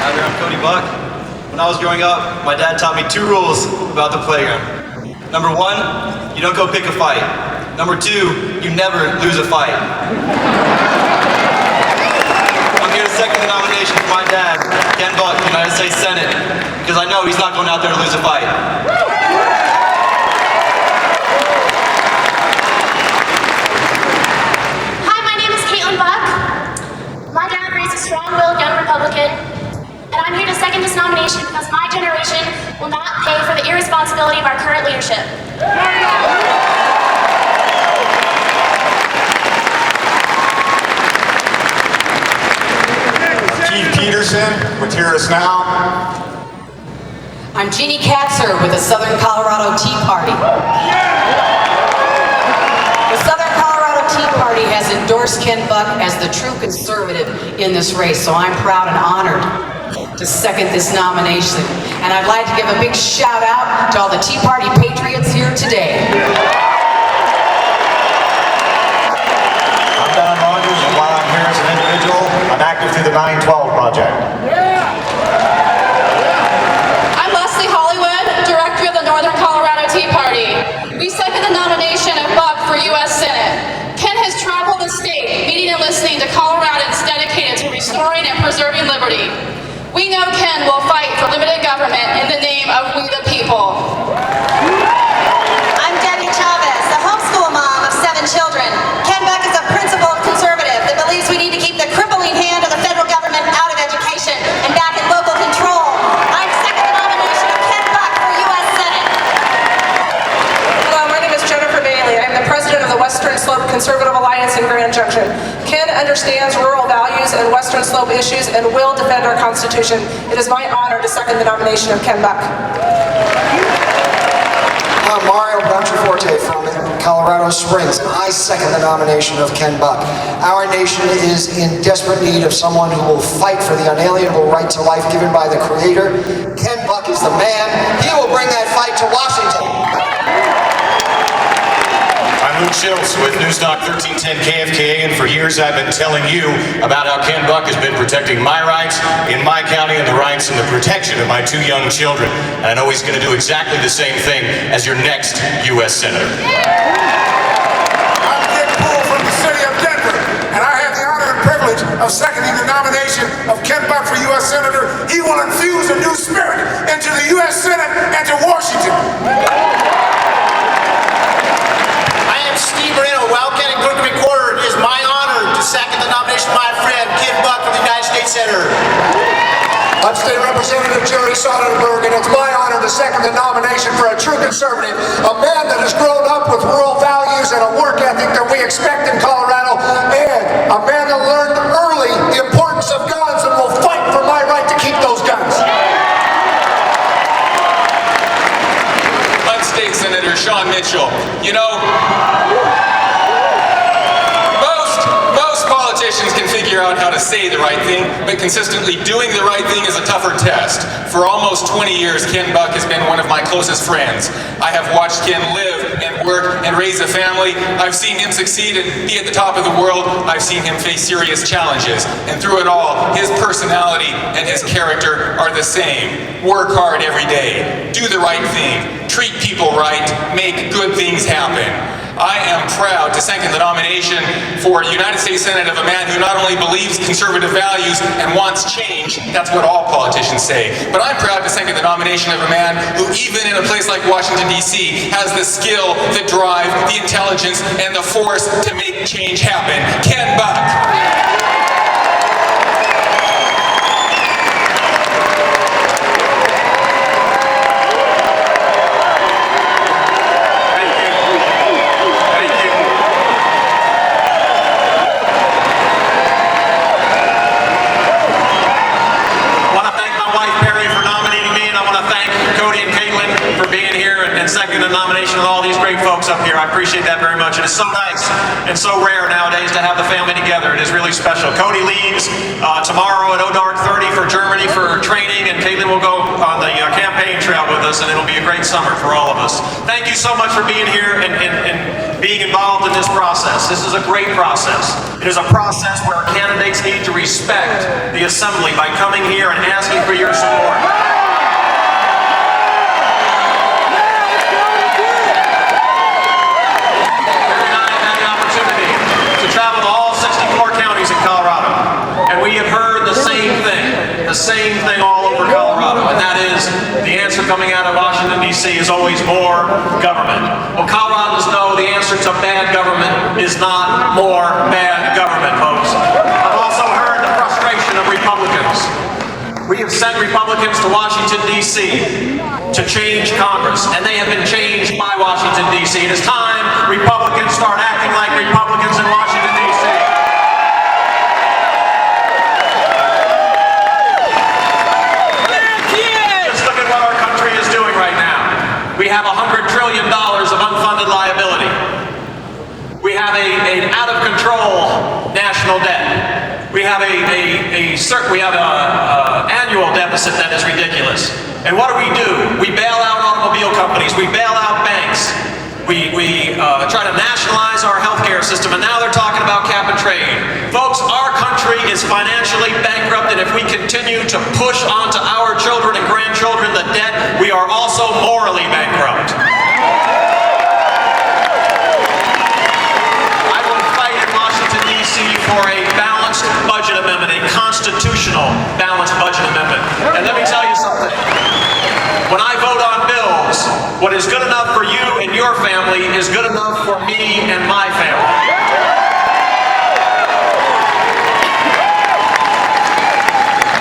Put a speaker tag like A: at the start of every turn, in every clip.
A: Hi there, I'm Cody Buck. When I was growing up, my dad taught me 2 rules about the playground. Number 1, you don't go pick a fight. Number 2, you never lose a fight. I'm here to second the nomination for my dad, Ken Buck, United States Senate, because I know he's not going out there to lose a fight.
B: Strong-willed young Republican, and I'm here to second this nomination because my generation will not pay for the irresponsibility of our current leadership.
C: Keith Peterson with Hear Us Now.
D: I'm Jeannie Katzer with the Southern Colorado Tea Party. The Southern Colorado Tea Party has endorsed Ken Buck as the true conservative in this race, so I'm proud and honored to second this nomination. And I'd like to give a big shout out to all the Tea Party patriots here today.
C: I'm Don Rogers, and while I'm here as an individual, I'm active through the 912 Project.
E: I'm Leslie Hollywood, Director of the Northern Colorado Tea Party. We second the nomination of Buck for U.S. Senate. Ken has traveled the state, meeting and listening to Coloradans dedicated to restoring and preserving liberty. We know Ken will fight for limited government in the name of we the people.
F: I'm Debbie Chavez, the homeschool mom of 7 children. Ken Buck is a principled conservative that believes we need to keep the crippling hand of the federal government out of education and back in local control. I second the nomination of Ken Buck for U.S. Senate.
G: Hello, my name is Jennifer Bailey. I'm the president of the Western Slope Conservative Alliance in Grand Junction. Ken understands rural values and Western Slope issues and will defend our Constitution. It is my honor to second the nomination of Ken Buck.
H: I'm Mario Bontraforte from Colorado Springs, and I second the nomination of Ken Buck. Our nation is in desperate need of someone who will fight for the unalienable right to life given by the Creator. Ken Buck is the man. He will bring that fight to Washington.
C: I'm Luke Schultz with Newstalk 1310 KFKA, and for years I've been telling you about how Ken Buck has been protecting my rights in my county and the rights and the protection of my 2 young children. And I know he's going to do exactly the same thing as your next U.S. Senator.
I: I'm Dick Poole from the city of Denver, and I have the honor and privilege of seconding the nomination of Ken Buck for U.S. Senator. He will infuse a new spirit into the U.S. Senate and to Washington.
J: Steve Moreno, Wildcat and Crooked Recorder. It is my honor to second the nomination of my friend Ken Buck for the United States Senator.
I: I'm State Representative Jerry Sonnenberg, and it's my honor to second the nomination for a true conservative, a man that has grown up with rural values and a work ethic that we expect in Colorado, and a man that learned early the importance of guns and will fight for my right to keep those guns.
K: I'm State Senator Sean Mitchell. You know, most politicians can figure out how to say the right thing, but consistently doing the right thing is a tougher test. For almost 20 years, Ken Buck has been one of my closest friends. I have watched Ken live and work and raise a family. I've seen him succeed and be at the top of the world. I've seen him face serious challenges. And through it all, his personality and his character are the same. Work hard every day. Do the right thing. Treat people right. Make good things happen. I am proud to second the nomination for United States Senate of a man who not only believes conservative values and wants change, that's what all politicians say, but I'm proud to second the nomination of a man who, even in a place like Washington, D.C., has the skill, the drive, the intelligence, and the force to make change happen. Ken Buck. Cody and Caitlin for being here and
C: and second the nomination of all these great folks up here. I appreciate that very much. And it's so nice and so rare nowadays to have the family together. It is really special. Cody leaves tomorrow at O'Dark 30 for Germany for training, and Caitlin will go on the campaign trail with us, and it'll be a great summer for all of us. Thank you so much for being here and being involved in this process. This is a great process. It is a process where candidates need to respect the assembly by coming here and asking for your support. Travel to all 64 counties in Colorado, and we have heard the same thing all over Colorado, and that is the answer coming out of Washington, D.C. is always more government. Well, Coloradans know the answer to bad government is not more bad government, folks. I've also heard the frustration of Republicans. We have sent Republicans to Washington, D.C. to change Congress, and they have been changed by Washington, D.C. It is time Republicans start acting like Republicans in Washington, D.C. Just look at what our country is doing right now. We have $100 trillion of unfunded liability. We have an out-of-control national debt. We have an annual deficit that is ridiculous. And what do? We bail out automobile companies. We bail out banks. We try to nationalize our healthcare system, and now they're talking about cap and trade. Folks, our country is financially bankrupt, and if we continue to push onto our children and grandchildren the debt, we are also morally bankrupt. I will fight in Washington, D.C. for a balanced budget amendment, a constitutional balanced budget amendment. And let me tell you something. When I vote on bills, what is good enough for you and your family is good enough for me and my family.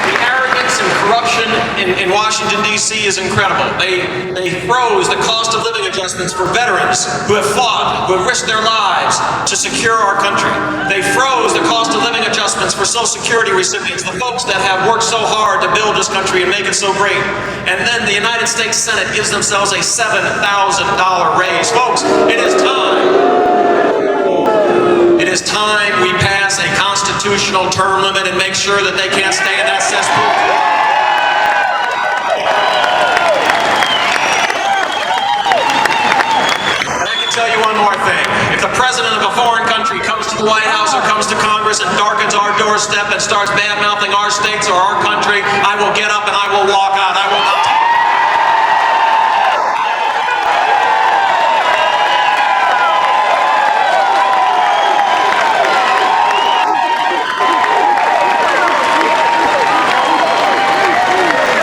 C: The arrogance and corruption in Washington, D.C. is incredible. They froze the cost of living adjustments for veterans who have fought, who have risked their lives to secure our country. They froze the cost of living adjustments for Social Security recipients, the folks that have worked so hard to build this country and make it so great. And then the United States Senate gives themselves a $7,000 raise. Folks, it is time. It is time we pass a constitutional term limit and make sure that they can't stay in that cesspool. Tell you one more thing. If the president of a foreign country comes to the White House or comes to Congress and darkens our doorstep and starts bad-mouthing our states or our country, I will get up and I will walk out. I will not take it.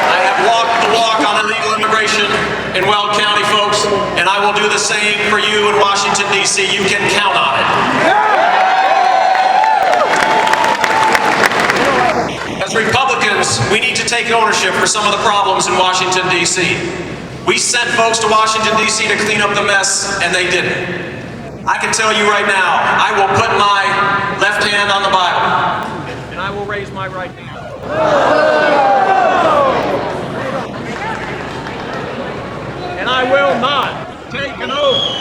C: I have walked the walk on illegal immigration in Weld County, folks, and I will do the same for you in Washington, D.C. You can count on it. As Republicans, we need to take ownership for some of the problems in Washington, D.C. We sent folks to Washington, D.C. to clean up the mess, and they didn't. I can tell you right now, I will put my left hand on the Bible, and I will raise my right hand. And I will not take an oath